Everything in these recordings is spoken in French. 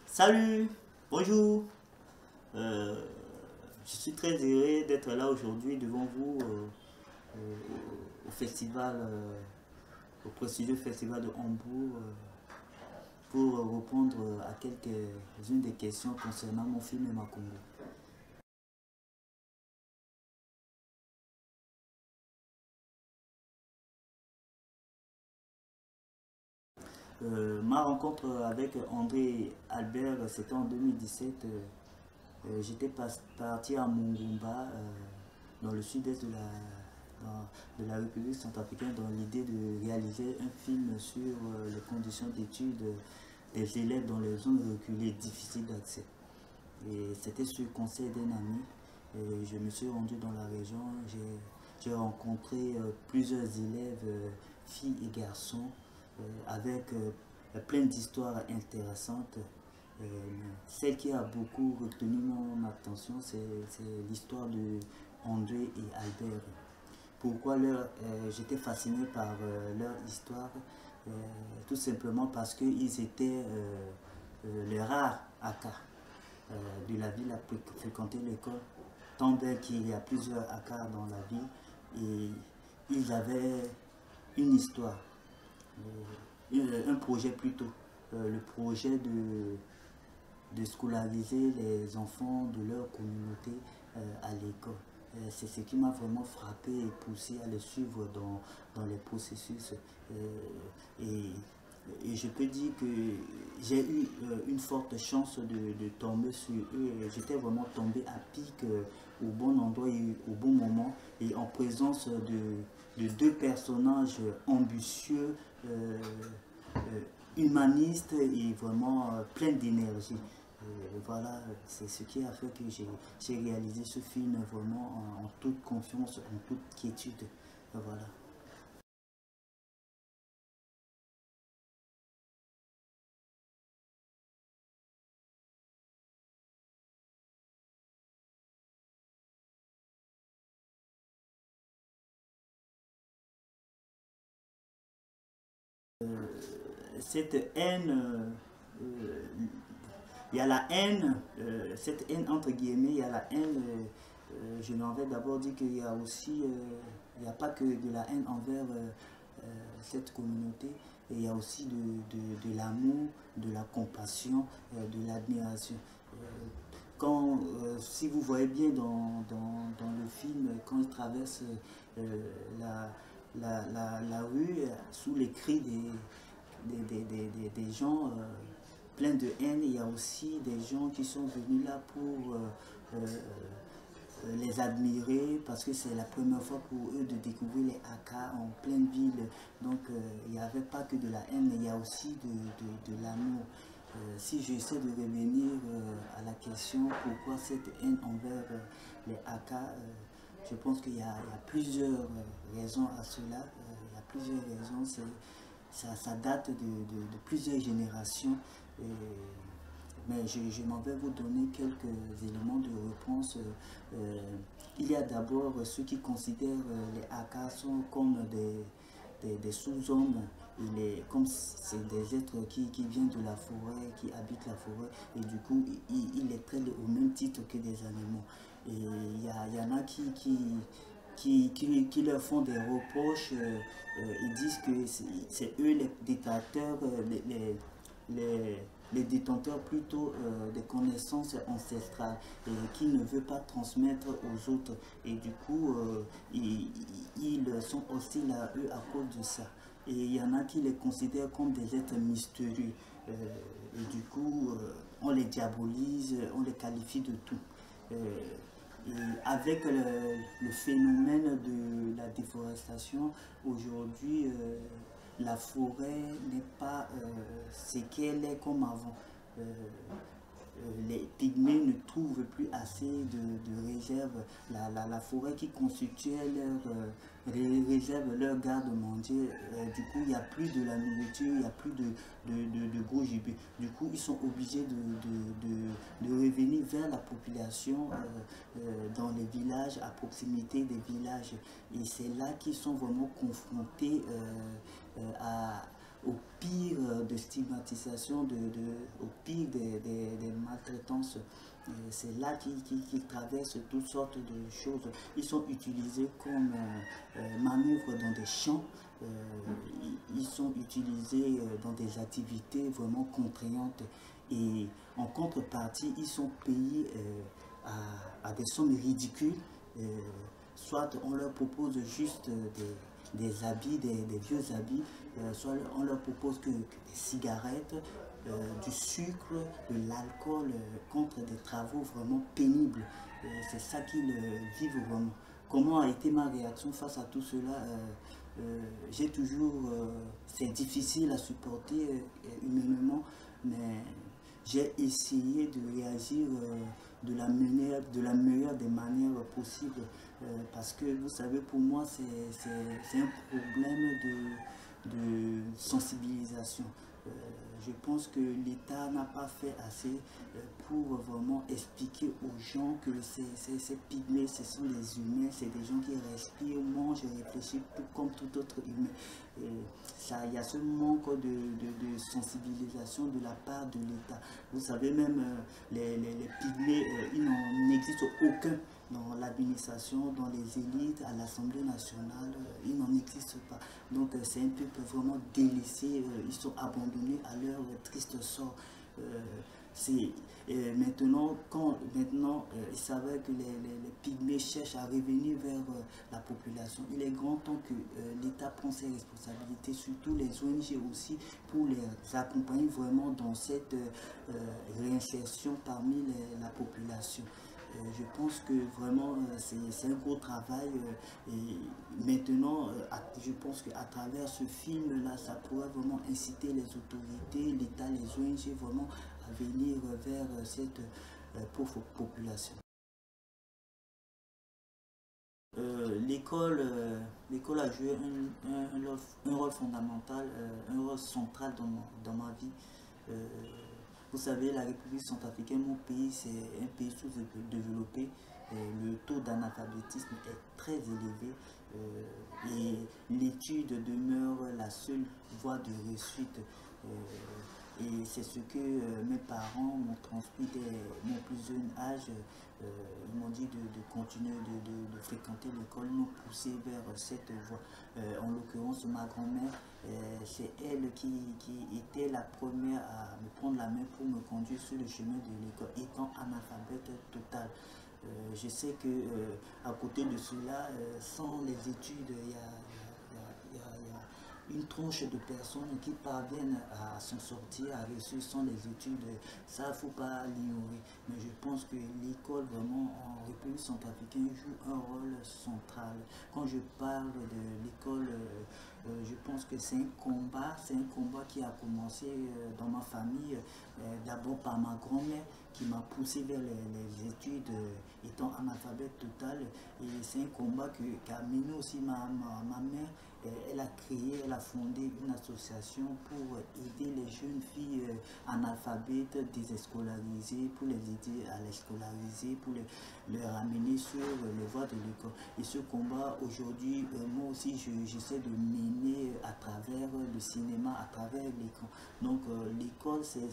Salut, bonjour. Euh, je suis très heureux d'être là aujourd'hui devant vous au festival, au prestigieux festival de Hambourg pour répondre à quelques-unes des questions concernant mon film et ma Congo. Ma rencontre avec André Albert, c'était en 2017. J'étais parti à Mongumba, dans le sud-est de la République centrafricaine, dans l'idée de réaliser un film sur les conditions d'études des élèves dans les zones reculées difficiles d'accès. Et c'était sur le conseil d'un ami. Et je me suis rendu dans la région. J'ai rencontré plusieurs élèves, filles et garçons, avec plein d'histoires intéressantes. Euh, Celle qui a beaucoup retenu mon attention, c'est l'histoire de André et Albert. Pourquoi j'étais fasciné par leur histoire? euh, Tout simplement parce qu'ils étaient les rares AK de la ville à fréquenter l'école, tant bien qu'il y a plusieurs AK dans la ville, et ils avaient une histoire, un projet plutôt, le projet de scolariser les enfants de leur communauté à l'école. C'est ce qui m'a vraiment frappé et poussé à les suivre dans les processus. Et, et je peux dire que j'ai eu une forte chance de tomber sur eux. J'étais vraiment tombé à pic au bon endroit et au bon moment, et en présence de deux personnages ambitieux, euh, humanistes et vraiment plein d'énergie. Voilà, c'est ce qui a fait que j'ai réalisé ce film vraiment en toute confiance, en toute quiétude. Voilà. Cette haine, il y a la haine, cette haine entre guillemets, il y a la haine, je m'en vais d'abord dire qu'il y a aussi, il n'y a pas que de la haine envers cette communauté, et il y a aussi de l'amour, de la compassion, de l'admiration. Si vous voyez bien dans le film, quand il traverse la, la rue sous les cris des gens pleins de haine, il y a aussi des gens qui sont venus là pour les admirer, parce que c'est la première fois pour eux de découvrir les AK en pleine ville. Donc il n'y avait pas que de la haine, mais il y a aussi de l'amour. Si j'essaie de revenir à la question pourquoi cette haine envers les AK, je pense qu'il y a plusieurs raisons à cela. Il y a plusieurs raisons. Ça date de plusieurs générations. Et mais je m'en vais vous donner quelques éléments de réponse. Euh, il y a d'abord ceux qui considèrent les AK sont comme des sous-hommes. Comme c'est des êtres qui viennent de la forêt, qui habitent la forêt, et du coup, ils les traitent au même titre que des animaux. Et il y en a qui leur font des reproches. Ils disent que c'est eux les dictateurs, les, les détenteurs plutôt des connaissances ancestrales, et qui ne veut pas transmettre aux autres. Et du coup, ils sont hostiles à eux à cause de ça. Et il y en a qui les considèrent comme des êtres mystérieux. Et du coup, on les diabolise, on les qualifie de tout. Euh, et avec le phénomène de la déforestation, aujourd'hui, la forêt n'est pas ce qu'elle est comme avant. Euh, les pygmées ne trouvent plus assez de réserves. La forêt qui constituait leur réserve, leur garde-manger, du coup, il n'y a plus de la nourriture, il n'y a plus de gros gibier. Du coup, ils sont obligés de revenir vers la population dans les villages, à proximité des villages. Et c'est là qu'ils sont vraiment confrontés au pire de stigmatisation, au pire des maltraitances. C'est là qu'ils traversent toutes sortes de choses. Ils sont utilisés comme manœuvres dans des champs. Ils sont utilisés dans des activités vraiment contraignantes. Et en contrepartie, ils sont payés à des sommes ridicules. Soit on leur propose juste des habits, des vieux habits, soit on leur propose que des cigarettes, du sucre, de l'alcool, contre des travaux vraiment pénibles. C'est ça qu'ils vivent vraiment. Comment a été ma réaction face à tout cela? J'ai toujours, c'est difficile à supporter humainement, mais j'ai essayé de réagir de la meilleure des manières possibles, parce que vous savez, pour moi, c'est un problème de sensibilisation. Je pense que l'État n'a pas fait assez pour vraiment expliquer aux gens que ces pygmées, ce sont des humains, c'est des gens qui respirent, mangent et réfléchissent tout comme tout autre humain. Il y a ce manque de sensibilisation de la part de l'État. Vous savez, même les pygmées, il n'en existe aucun dans l'administration, dans les élites, à l'Assemblée nationale, il n'en existe pas. Donc c'est un peuple vraiment délaissé, ils sont abandonnés à leur triste sort. Maintenant, il s'avère que les pygmées cherchent à revenir vers la population. Il est grand temps que l'État prenne ses responsabilités, surtout les ONG aussi, pour les accompagner vraiment dans cette réinsertion parmi la population. Je pense que vraiment c'est un gros travail, et maintenant je pense qu'à travers ce film là, ça pourrait vraiment inciter les autorités, l'État, les ONG vraiment à venir vers cette pauvre population. L'école a joué un rôle fondamental, un rôle central dans ma vie. Euh, Vous savez, la République centrafricaine, mon pays, c'est un pays sous-développé. Le taux d'analphabétisme est très élevé, et l'étude demeure la seule voie de réussite. Et c'est ce que mes parents m'ont transmis dès mon plus jeune âge. Ils m'ont dit de continuer de fréquenter l'école, nous pousser vers cette voie. En l'occurrence, ma grand-mère, c'est elle qui était la première à me prendre la main pour me conduire sur le chemin de l'école, étant analphabète total. Je sais que à côté de cela, sans les études, il y a une tranche de personnes qui parviennent à s'en sortir, à réussir sans les études. Ça, il ne faut pas l'ignorer. Mais je pense que l'école, vraiment, en République centrafricaine, joue un rôle central. Quand je parle de l'école, je pense que c'est un combat qui a commencé dans ma famille, d'abord par ma grand-mère qui m'a poussé vers les études, étant analphabète total. Et c'est un combat qui a mené aussi ma mère. Elle a créé, elle a fondé une association pour aider les jeunes filles analphabètes, désescolarisées, pour les aider à les scolariser, pour les ramener sur les voies de l'école. Et ce combat, aujourd'hui, moi aussi, j'essaie de mener à travers le cinéma, à travers l'écran. Donc, l'école, c'est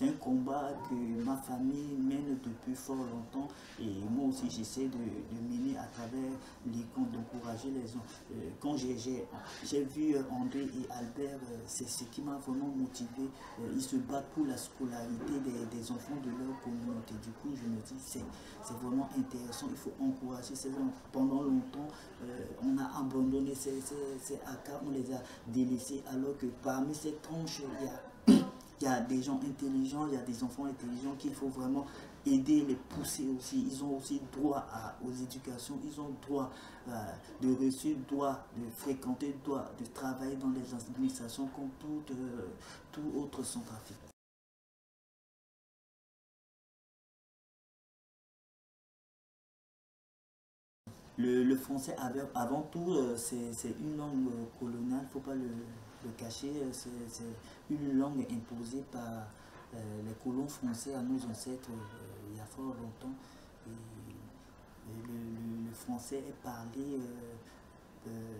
un combat que ma famille mène depuis fort longtemps, et moi aussi j'essaie de mener à travers les comptes, d'encourager les gens. Quand j'ai vu André et Albert, c'est ce qui m'a vraiment motivé. Ils se battent pour la scolarité des enfants de leur communauté. Du coup, je me dis, c'est vraiment intéressant, il faut encourager ces gens. Pendant longtemps, on a abandonné ces AK, on les a délaissés, alors que parmi ces tranches, il y a des gens intelligents, il y a des enfants intelligents qu'il faut vraiment aider, les pousser aussi. Ils ont aussi droit aux éducations, ils ont droit de réussir, droit de fréquenter, droit de travailler dans les administrations comme tout autre centrafricain. Le français, avant tout, c'est une langue coloniale, il ne faut pas le cacher. C'est une langue imposée par les colons français à nos ancêtres il y a fort longtemps. Et le français est parlé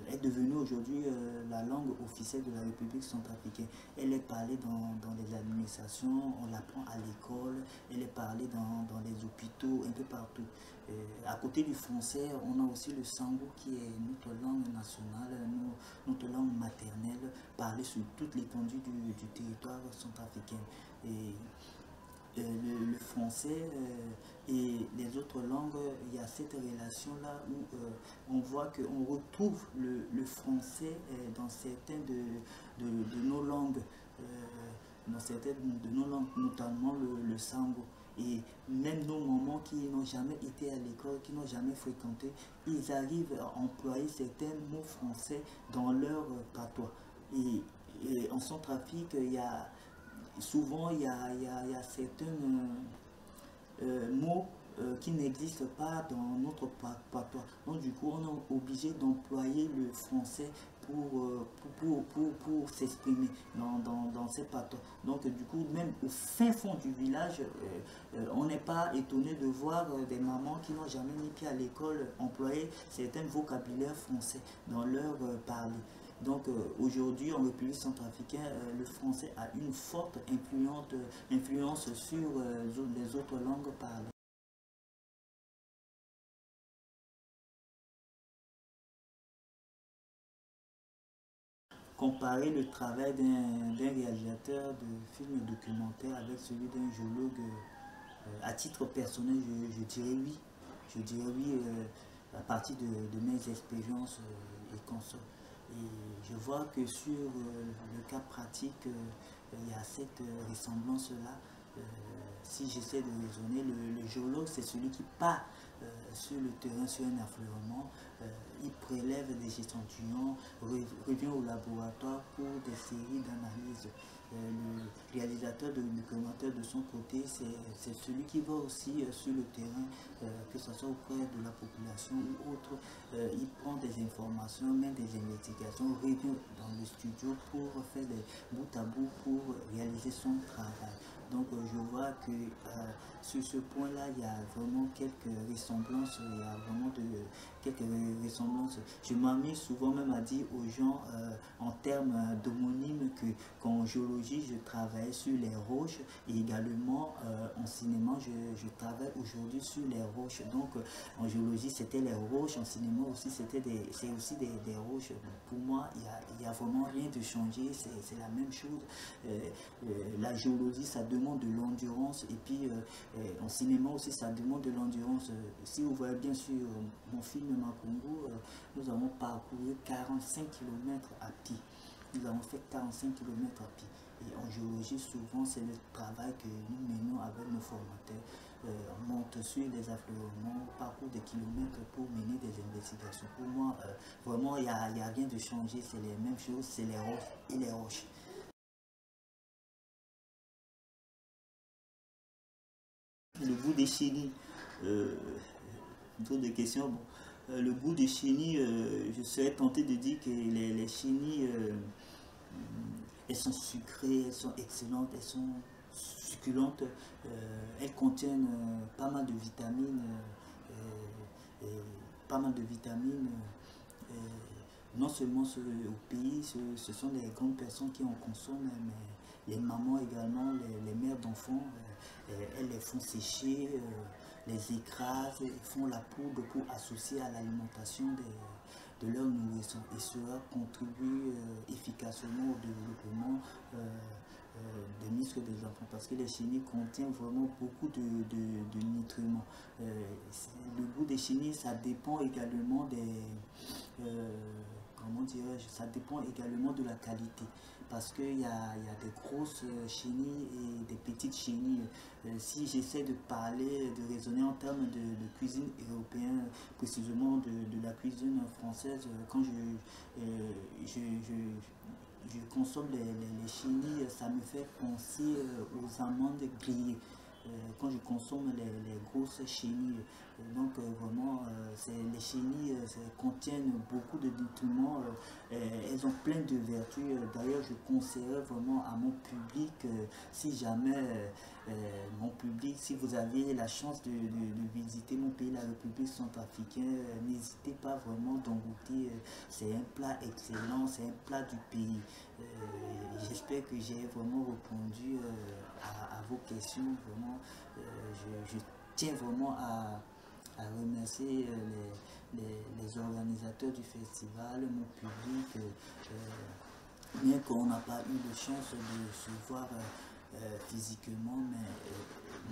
est devenue aujourd'hui la langue officielle de la République centrafricaine. Elle est parlée dans les administrations, on l'apprend à l'école, elle est parlée dans les hôpitaux, un peu partout. À côté du français, on a aussi le sango qui est notre langue nationale, notre langue maternelle, parlée sur toute l'étendue du territoire centrafricain. Et le français et les autres langues, il y a cette relation-là où on voit qu'on retrouve le français dans certaines de nos langues, dans certaines de nos langues, notamment le sango. Et même nos mamans qui n'ont jamais été à l'école, qui n'ont jamais fréquenté, ils arrivent à employer certains mots français dans leur patois. Et en Centrafrique, il y a souvent il y a certains mots qui n'existent pas dans notre patois. Donc du coup, on est obligé d'employer le français pour s'exprimer dans ces patois. Donc du coup, même au fin fond du village, on n'est pas étonné de voir des mamans qui n'ont jamais mis pied à l'école employer certains vocabulaires français dans leur parler. Donc aujourd'hui, en République centrafricaine, le français a une forte influence sur les autres langues parlées. Comparer le travail d'un réalisateur de films documentaires avec celui d'un géologue, à titre personnel, je dirais oui. Je dirais oui à partir de mes expériences et consorts. Et je vois que sur le cas pratique, il y a cette ressemblance-là. Si j'essaie de raisonner, le géologue, c'est celui qui part sur le terrain, sur un affleurement, il prélève des échantillons, revient au laboratoire pour des séries d'analyses. Le réalisateur de documentaire de son côté, c'est celui qui va aussi sur le terrain, que ce soit auprès de la population ou autre. Il prend des informations, mène des investigations, revient dans le studio pour faire des bout à bout pour réaliser son travail. Donc je vois que sur ce point-là, il y a vraiment quelques ressemblances, il y a vraiment quelques ressemblances. Je m'amuse souvent même à dire aux gens en termes d'homonyme que qu'en géologie, je travaille sur les roches et également en cinéma, je travaille aujourd'hui sur les roches. Donc en géologie, c'était les roches, en cinéma aussi, c'est aussi des roches. Pour moi, il y a vraiment rien de changé, c'est la même chose. La géologie, ça demande de l'endurance et puis en cinéma aussi ça demande de l'endurance. Si vous voyez bien sûr mon film Makungu, nous avons parcouru 45 km à pied. Nous avons fait 45 km à pied. Et en géologie, souvent, c'est le travail que nous menons avec nos formateurs. On monte sur les affleurements, on parcourt des kilomètres pour mener des investigations. Pour moi, vraiment, il n'y a rien de changé. C'est les mêmes choses, c'est les roches et les roches. Le goût des chenilles, d'autres questions. Bon. Le goût des chenilles, je serais tenté de dire que les chenilles, elles sont sucrées, elles sont excellentes, elles sont succulentes, elles contiennent pas mal de vitamines, pas mal de vitamines. Non seulement au pays, ce sont les grandes personnes qui en consomment, mais les mamans également, les mères d'enfants, elles les font sécher, les écrasent, font la poudre pour associer à l'alimentation de leur nourrisson. Et cela contribue efficacement au développement des muscles des enfants parce que les chenilles contiennent vraiment beaucoup de nutriments. Le goût des chenilles, ça dépend également euh, comment dirais-je, ça dépend également de la qualité parce qu'il y a des grosses chenilles et des petites chenilles. Si j'essaie de parler, de raisonner en termes de cuisine européenne, précisément de la cuisine française, quand je consomme les chenilles, ça me fait penser aux amandes grillées. Quand je consomme les grosses chenilles, Et donc vraiment, les chenilles contiennent beaucoup de nutriments, elles ont plein de vertus. D'ailleurs, je conseillerais vraiment à mon public, si jamais mon public, si vous avez la chance de visiter mon pays, la République centrafricaine, n'hésitez pas vraiment d'en goûter. C'est un plat excellent, c'est un plat du pays. J'espère que j'ai vraiment répondu à vos questions. Vraiment, je tiens vraiment à remercier les organisateurs du festival, mon public, bien qu'on n'a pas eu de chance de se voir physiquement, mais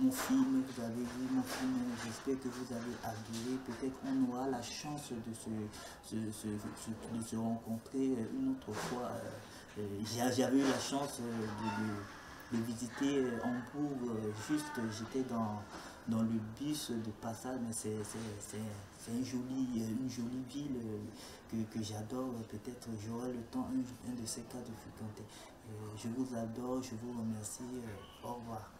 mon film, vous avez vu mon film, j'espère que vous avez adoré. Peut-être on aura la chance de se rencontrer une autre fois. J'avais eu la chance de visiter Hambourg, juste j'étais dans le bus de passage, mais c'est une jolie ville que j'adore. Peut-être j'aurai le temps un de ces cas de fréquenter. Je vous adore, je vous remercie. Au revoir.